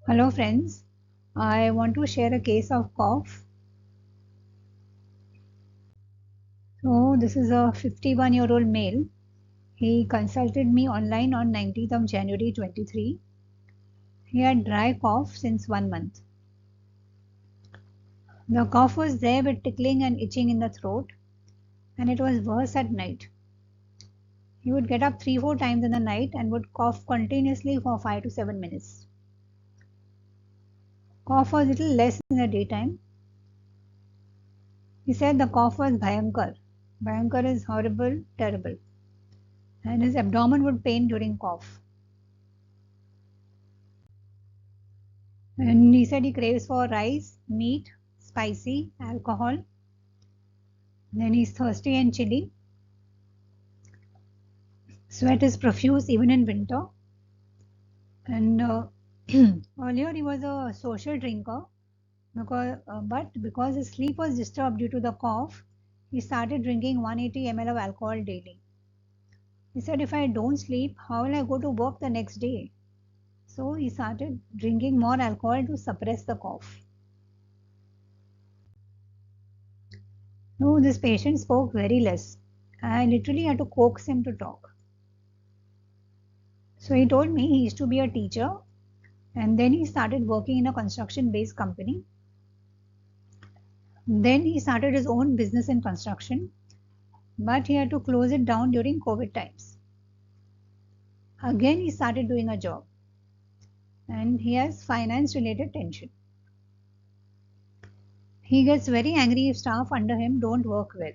Hello friends, I want to share a case of cough. So this is a 51-year-old male. He consulted me online on 19th of January 23. He had dry cough since 1 month. The cough was there with tickling and itching in the throat, and it was worse at night. He would get up 3-4 times in the night and would cough continuously for 5 to 7 minutes. Cough was a little less in the daytime. He said the cough was Bhayankar. Bhayankar is horrible, terrible. And his abdomen would pain during cough. And he said he craves for rice, meat, spicy, alcohol. Then he's thirsty and chilly. Sweat is profuse even in winter. And earlier he was a social drinker, but because his sleep was disturbed due to the cough, he started drinking 180 ml of alcohol daily. He said, if I don't sleep, how will I go to work the next day? So he started drinking more alcohol to suppress the cough. No, this patient spoke very less. I literally had to coax him to talk. So he told me he used to be a teacher and then he started working in a construction based company. Then he started his own business in construction, but he had to close it down during COVID times. Again, he started doing a job and he has finance related tension. He gets very angry if staff under him don't work well.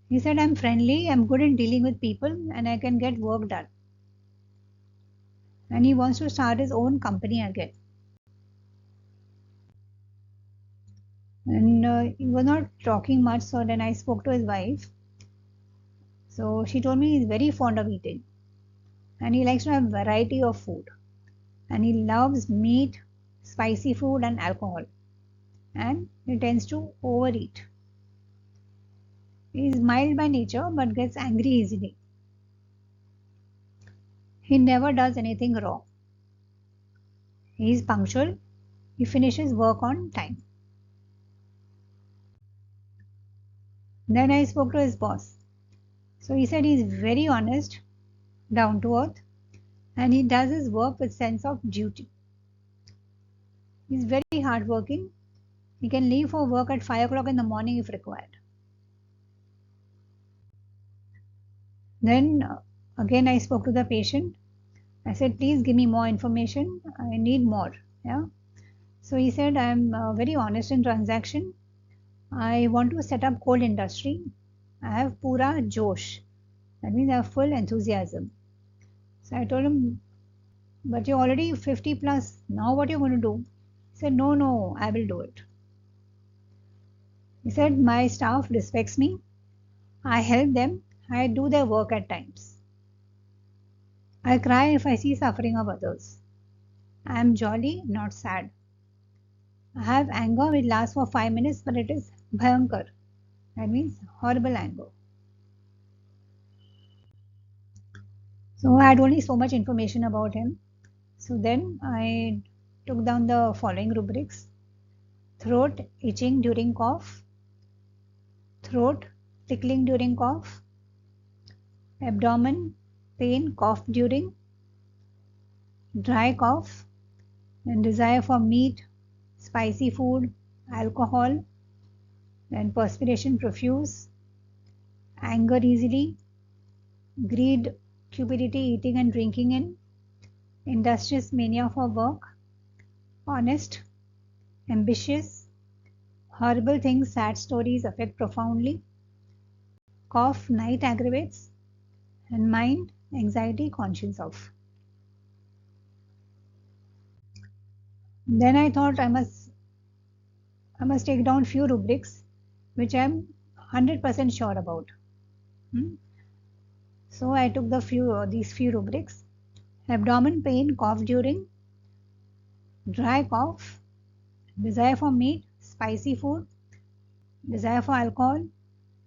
He said, I'm friendly, I'm good in dealing with people, and I can get work done. And he wants to start his own company again. And he was not talking much, so then I spoke to his wife. So she told me he's very fond of eating and he likes to have variety of food. And he loves meat, spicy food, and alcohol. And he tends to overeat. He is mild by nature but gets angry easily. He never does anything wrong. He is punctual. He finishes work on time. Then I spoke to his boss. So he said he's very honest, down to earth, and he does his work with sense of duty. He's very hardworking. He can leave for work at 5 o'clock in the morning if required. Then again I spoke to the patient. I said, please give me more information. I need more. Yeah. So he said, I'm very honest in transaction. I want to set up coal industry. I have pura josh. That means I have full enthusiasm. So I told him, but you're already 50 plus. Now what you're going to do? He said, no, I will do it. He said, my staff respects me. I help them. I do their work at times. I cry if I see suffering of others. I am jolly, not sad. I have anger which lasts for 5 minutes, but it is bhayankar. That means horrible anger. So I had only so much information about him. So then I took down the following rubrics: throat itching during cough, throat tickling during cough, abdomen pain cough during, dry cough, and desire for meat, spicy food, alcohol, then perspiration profuse, anger easily, greed, cupidity, eating and drinking in, industrious mania for work, honest, ambitious, horrible things, sad stories affect profoundly, cough, night aggravates, and mind, anxiety, conscience of. Then I thought I must take down few rubrics which I am 100% sure about. So I took these few rubrics: abdomen pain, cough during, dry cough, desire for meat, spicy food, desire for alcohol,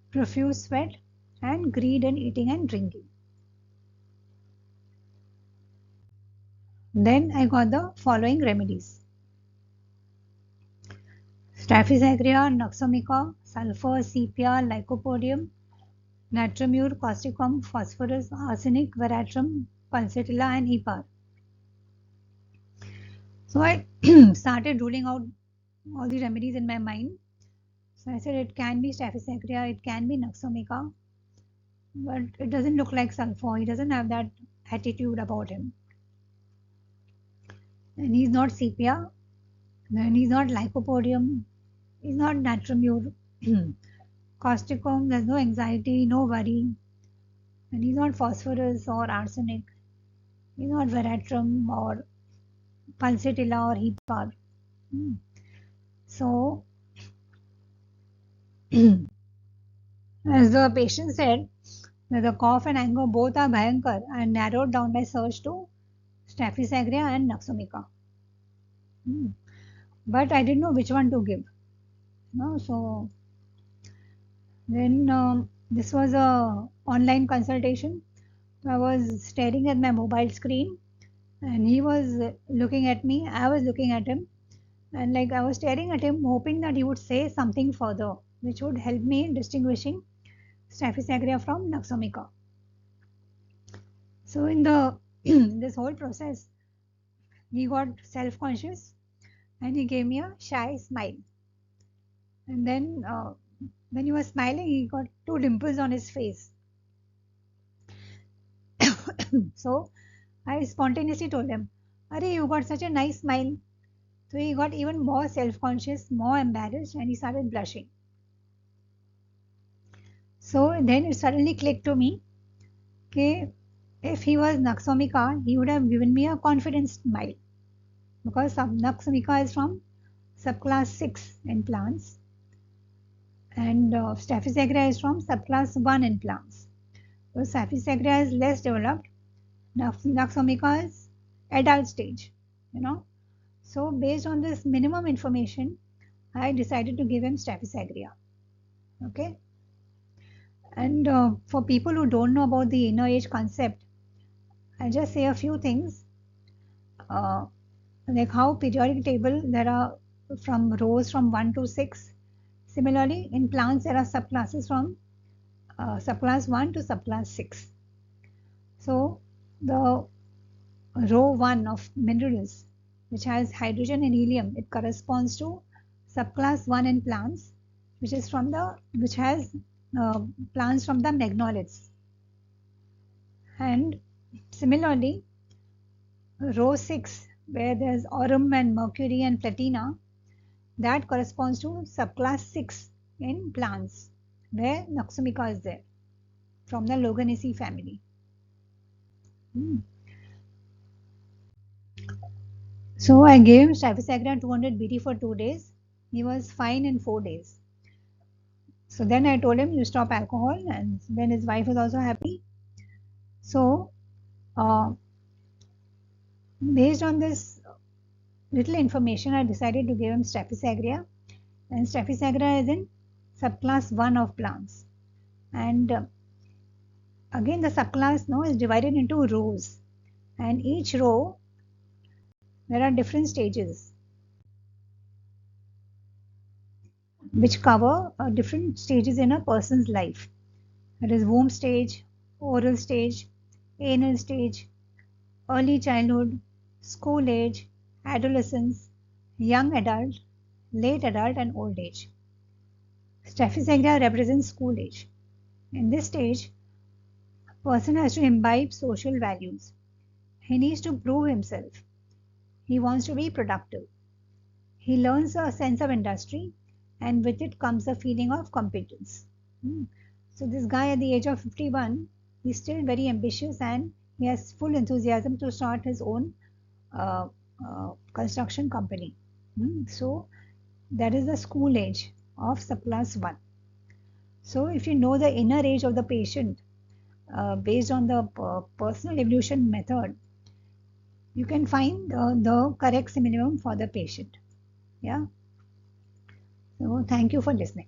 profuse sweat, and greed in eating and drinking. Then I got the following remedies: Staphysagrina, Noxomica, sulfur, sepia, lycopodium, natramur, causticum, phosphorus, arsenic, veratrum, pulsatilla, and hepar. So I started ruling out all the remedies in my mind. So I said it can be Staphysagrina, it can be Noxomica, but it doesn't look like sulfur. He doesn't have that attitude about him. And he's not sepia, and he's not lycopodium, he's not natramur. Causticum, there's no anxiety, no worry. And he's not phosphorus or arsenic. He's not veratrum or pulsatilla or hepar. Hmm. So, as the patient said, that the cough and anger both are bhayankar, and narrowed down my search to Staphysagrina and Noxomica. But I didn't know which one to give. No, so then this was a online consultation. I was staring at my mobile screen, and he was looking at me. I was looking at him, and like I was staring at him, hoping that he would say something further, which would help me in distinguishing Staphysagrina from Noxomica. So in the this whole process, he got self-conscious and he gave me a shy smile. And then when he was smiling, he got two dimples on his face. So I spontaneously told him, "Are you got such a nice smile." So he got even more self-conscious, more embarrassed, and he started blushing. So then it suddenly clicked to me, okay, if he was Noxomica, he would have given me a confident smile, because Noxomica is from subclass 6 in plants, and Staphysagrina is from subclass 1 in plants. So Staphysagrina is less developed, Noxomica is adult stage, you know. So based on this minimum information, I decided to give him Staphysagrina. Okay. And for people who don't know about the inner age concept, I'll just say a few things. Like how periodic table there are from rows from 1 to 6. Similarly, in plants there are subclasses from subclass 1 to subclass 6. So the row 1 of minerals, which has hydrogen and helium, it corresponds to subclass 1 in plants, which has plants from the magnolids. And similarly, row 6, where there's aurum and mercury and platina, that corresponds to subclass 6 in plants, where Noxomica is there, from the Loganaceae family. So I gave him Staphysagrina 200 BD for 2 days. He was fine in 4 days. So then I told him, you stop alcohol, and then his wife was also happy. So based on this little information, I decided to give him Staphysagrina, and Staphysagrina is in subclass 1 of plants. And again, the subclass now is divided into rows, and each row there are different stages which cover different stages in a person's life. That is womb stage, oral stage, anal stage, early childhood, school age, adolescence, young adult, late adult, and old age. Staphysagrina represents school age. In this stage, a person has to imbibe social values. He needs to prove himself. He wants to be productive. He learns a sense of industry, and with it comes a feeling of competence. So this guy at the age of 51, he's still very ambitious and he has full enthusiasm to start his own construction company. So that is the school age of subclass 1. So if you know the inner age of the patient based on the personal evolution method, you can find the correct minimum for the patient. Yeah. So thank you for listening.